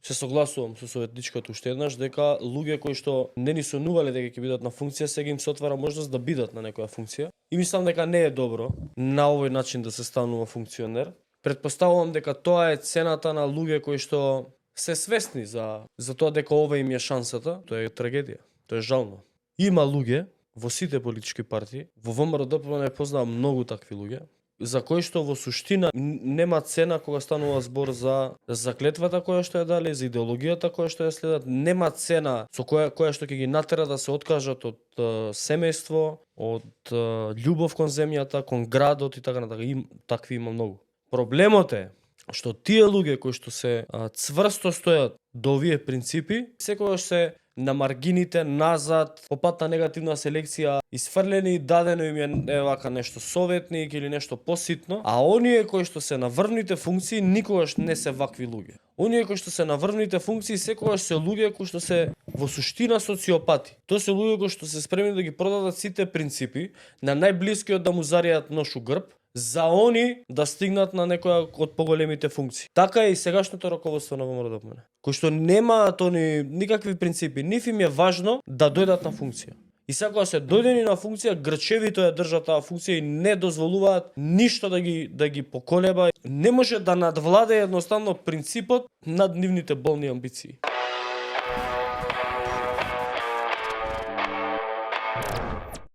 се согласувам со советничкото уште еднаш дека луѓе кои што не ни сонувале дека ќе бидат на функција, сега им се отвара можност да бидат на некоја функција. И мислам дека не е добро на овој начин да се станува функционер. Предпоставувам дека тоа е цената на луѓе кои што се свесни за тоа дека ова им е шансата. Тоа е трагедија. Тоа е жално. Има луѓе во сите политички партии, во ВМРО-ДПМНЕ не познавам многу такви луѓе, за кои што во суштина нема цена кога станува збор за клетвата која што ја дале, за идеологијата која што ја следат, нема цена со која што ќе ги натера да се откажат од семејство, од љубов кон земјата, кон градот и така натаму. Такви има многу. Проблемот е што тие луѓе кои што се цврсто стојат до овие принципи, секогаш се на маргините, назад, по пат на негативна селекција, исфрлени и дадено им е вака нешто советник или нешто поситно, а оние кои што се на врвните функции никогаш не се вакви луѓе. Оние кои што се на врвните функции секогаш се луѓе кои што се во суштина социопати. Тоа се луѓе кои што се спремни да ги продадат сите принципи на најблискиот да му заријат нош у грб, за они да стигнат на некоја од поголемите функции. Така е и сегашното раководство на ВМРО-ДПМНЕ, кои што немаат никакви принципи, нив им е важно да дојдат на функција. И сега кога се дојдени на функција, грчевито ја држат таа функција и не дозволуваат ништо да ги поколеба. Не може да надвладе едноставно принципот над нивните болни амбиции.